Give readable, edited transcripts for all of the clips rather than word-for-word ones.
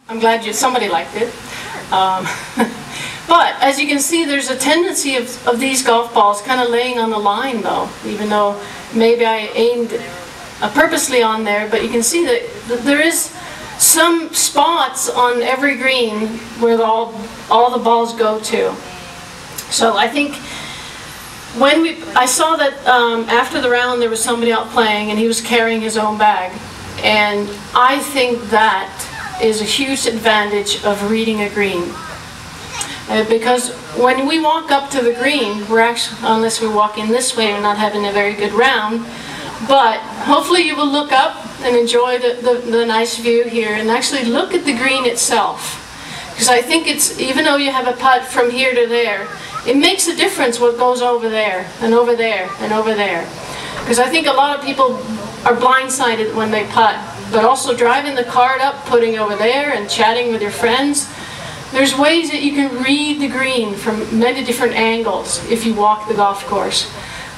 I'm glad somebody liked it. But as you can see, there's a tendency of these golf balls kind of laying on the line, though, even though maybe I aimed purposely on there. But you can see that there is some spots on every green where all the balls go to. So I think I saw that after the round there was somebody out playing and he was carrying his own bag, and I think that is a huge advantage of reading a green. Because when we walk up to the green, we're actually, unless we walk in this way, we're not having a very good round. But hopefully you will look up and enjoy the nice view here and actually look at the green itself. Because I think it's, even though you have a putt from here to there, it makes a difference what goes over there and over there and over there. Because I think a lot of people are blindsided when they putt, but also driving the cart up, putting over there and chatting with your friends. There's ways that you can read the green from many different angles if you walk the golf course.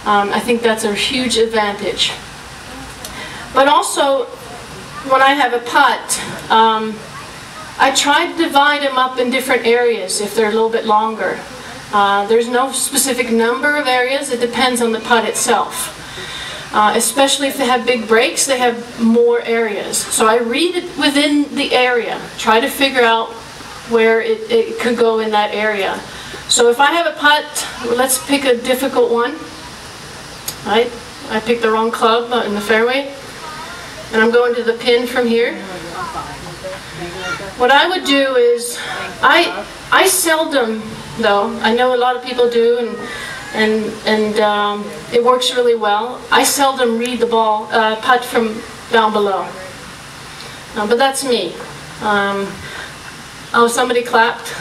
I think that's a huge advantage. But also, when I have a putt, I try to divide them up in different areas if they're a little bit longer. There's no specific number of areas, it depends on the putt itself. Especially if they have big breaks, they have more areas. So I read it within the area, try to figure out where it could go in that area. So if I have a putt, let's pick a difficult one. Right? I picked the wrong club in the fairway, and I'm going to the pin from here. What I would do is, I seldom, though, I know a lot of people do, and it works really well. I seldom read the ball, putt from down below. But that's me. Oh, somebody clapped.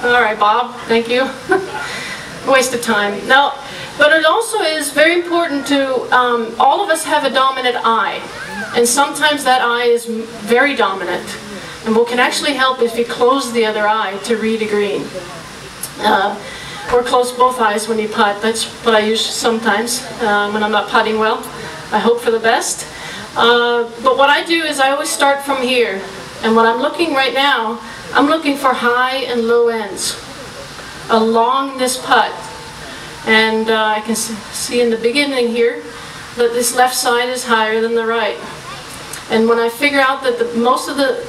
All right, Bob, thank you. Waste of time. Now, but it also is very important to, all of us have a dominant eye. And sometimes that eye is very dominant. And what can actually help is if you close the other eye to read a green. Or close both eyes when you putt. That's what I use sometimes when I'm not putting well. I hope for the best. But what I do is I always start from here. And what I'm looking right now, I'm looking for high and low ends along this putt. And I can see in the beginning here that this left side is higher than the right. And when I figure out that most of the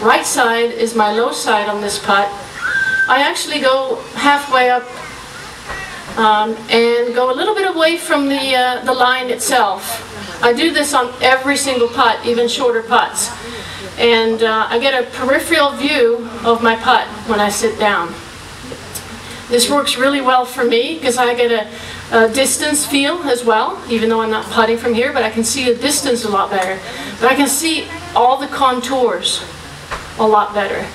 right side is my low side on this putt, I actually go halfway up and go a little bit away from the line itself. I do this on every single putt, even shorter putts. And I get a peripheral view of my putt when I sit down. This works really well for me because I get a distance feel as well, even though I'm not putting from here, but I can see the distance a lot better. But I can see all the contours a lot better.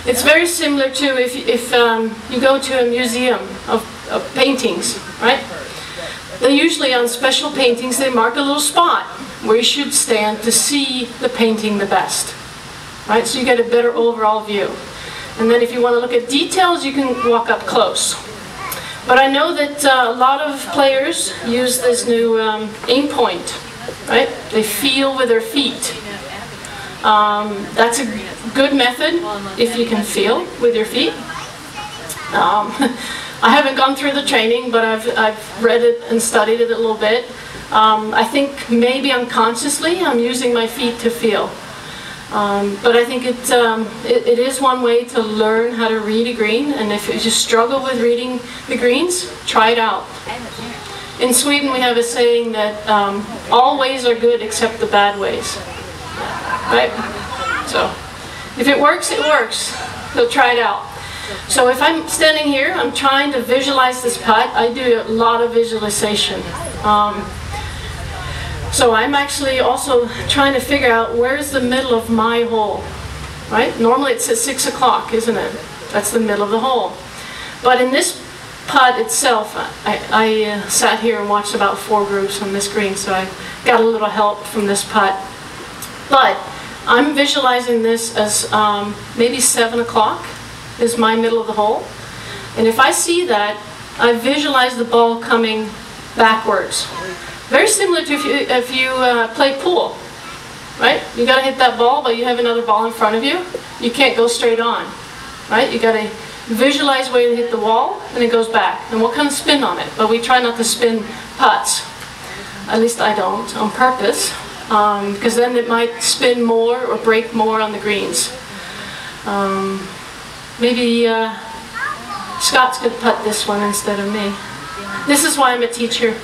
It's very similar to if you go to a museum of paintings, right? They usually, on special paintings, they mark a little spot where you should stand to see the painting the best, right? So you get a better overall view. And then if you want to look at details, you can walk up close. But I know that a lot of players use this new aim point, right? They feel with their feet. That's a good method if you can feel with your feet. I haven't gone through the training, but I've read it and studied it a little bit. I think maybe unconsciously I'm using my feet to feel. But I think it is one way to learn how to read a green, and if you just struggle with reading the greens, try it out. In Sweden we have a saying that all ways are good except the bad ways. Right? So, if it works, it works. So try it out. So if I'm standing here, I'm trying to visualize this putt. I do a lot of visualization. So I'm actually also trying to figure out where's the middle of my hole, right? Normally it's at 6 o'clock, isn't it? That's the middle of the hole. But in this putt itself, I sat here and watched about 4 groups on this green, so I got a little help from this putt. But I'm visualizing this as maybe 7 o'clock is my middle of the hole. And if I see that, I visualize the ball coming backwards. Very similar to if you play pool. right? You got to hit that ball, but you have another ball in front of you. You can't go straight on, right? You got to visualize where you hit the wall, and it goes back. And what kind of spin on it? But we try not to spin putts. At least I don't, on purpose, because then it might spin more or break more on the greens. Maybe Scott's could putt this one instead of me. This is why I'm a teacher.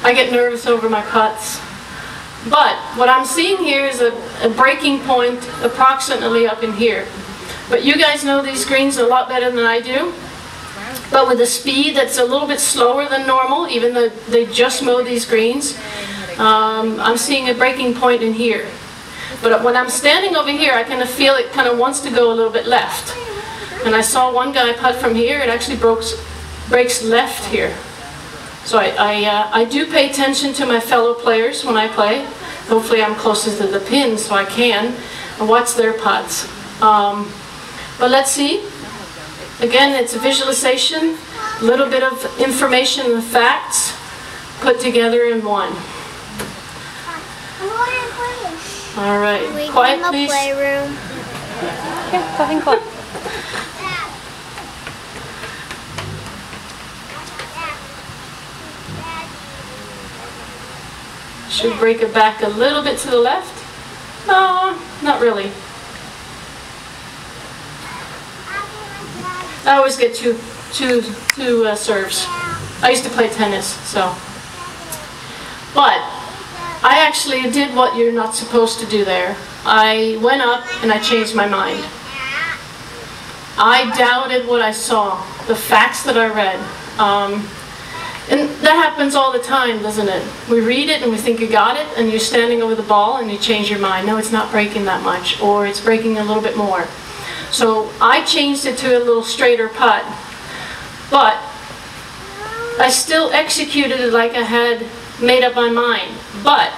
I get nervous over my putts. But what I'm seeing here is a breaking point approximately up in here. But you guys know these greens a lot better than I do. But with a speed that's a little bit slower than normal, even though they just mow these greens, I'm seeing a breaking point in here. But when I'm standing over here, I kind of feel it kind of wants to go a little bit left. And I saw one guy putt from here, it actually breaks left here. So I do pay attention to my fellow players when I play. Hopefully I'm closest to the pin so I can watch their putts. But let's see. Again, it's a visualization, a little bit of information and facts put together in one. All right, quiet please. Playroom. Yeah, go ahead and go. Should break it back a little bit to the left. No, not really. I always get two serves. I used to play tennis, so. But I actually did what you're not supposed to do there. I went up and I changed my mind. I doubted what I saw, the facts that I read. And that happens all the time, doesn't it? We read it and we think you got it, and you're standing over the ball and you change your mind. No, it's not breaking that much, or it's breaking a little bit more. So I changed it to a little straighter putt, but I still executed it like I had made up my mind. But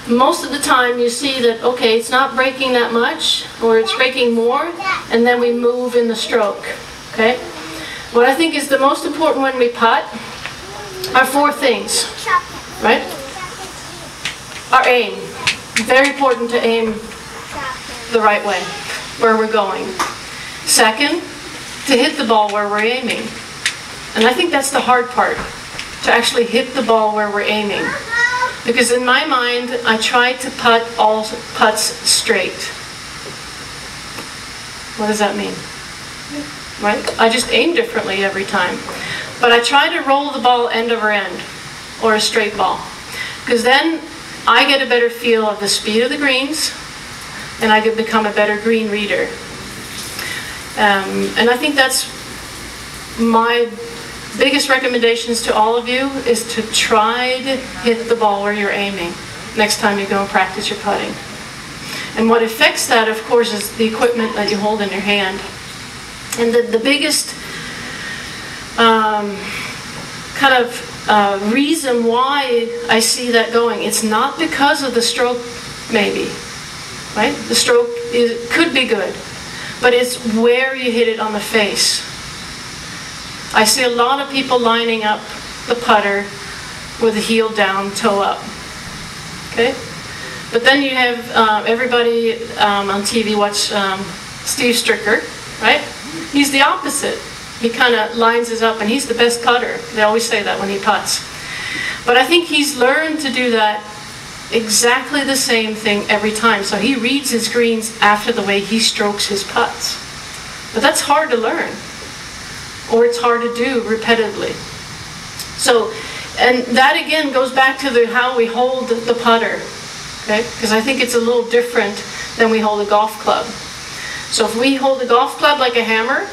most of the time you see that, okay, it's not breaking that much, or it's breaking more, and then we move in the stroke, okay? What I think is the most important when we putt are four things, right? Our aim. Very important to aim the right way, where we're going. Second, to hit the ball where we're aiming. And I think that's the hard part, to actually hit the ball where we're aiming. Because in my mind, I try to putt all putts straight. What does that mean? Right? I just aim differently every time. But I try to roll the ball end over end, or a straight ball. Because then I get a better feel of the speed of the greens, and I could become a better green reader. And I think that's my biggest recommendations to all of you, is to try to hit the ball where you're aiming next time you go and practice your putting. And what affects that, of course, is the equipment that you hold in your hand. And the biggest reason why I see that going, it's not because of the stroke, maybe. Right? The stroke could be good, but it's where you hit it on the face. I see a lot of people lining up the putter with the heel down, toe up. Okay? But then you have everybody on TV watch Steve Stricker, right? He's the opposite. He kind of lines his up, and he's the best putter. They always say that when he putts. But I think he's learned to do that exactly the same thing every time. So he reads his greens after the way he strokes his putts. But that's hard to learn, or it's hard to do repetitively. So, and that again goes back to how we hold the putter, okay? Because I think it's a little different than we hold a golf club. So if we hold a golf club like a hammer,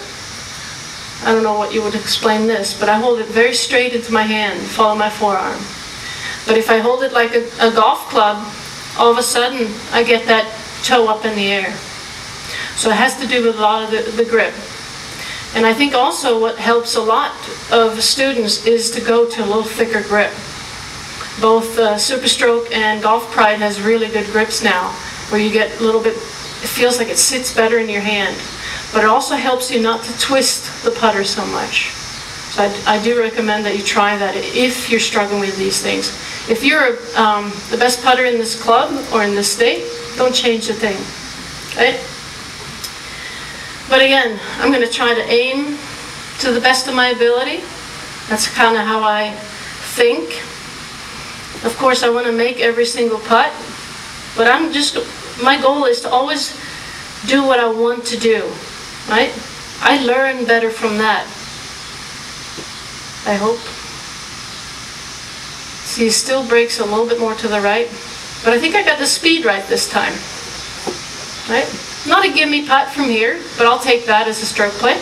I don't know what you would explain this, but I hold it very straight into my hand, follow my forearm. But if I hold it like a golf club, all of a sudden I get that toe up in the air. So it has to do with a lot of the grip. And I think also what helps a lot of students is to go to a little thicker grip. Both Superstroke and Golf Pride has really good grips now, where you get a little bit, it feels like it sits better in your hand. But it also helps you not to twist the putter so much. So I do recommend that you try that if you're struggling with these things. If you're the best putter in this club or in this state, don't change a thing. Okay? But again, I'm going to try to aim to the best of my ability. That's kind of how I think. Of course, I want to make every single putt, but my goal is to always do what I want to do, right? I learn better from that, I hope. See, he still breaks a little bit more to the right, but I think I got the speed right this time, right? Not a gimme putt from here, but I'll take that as a stroke play.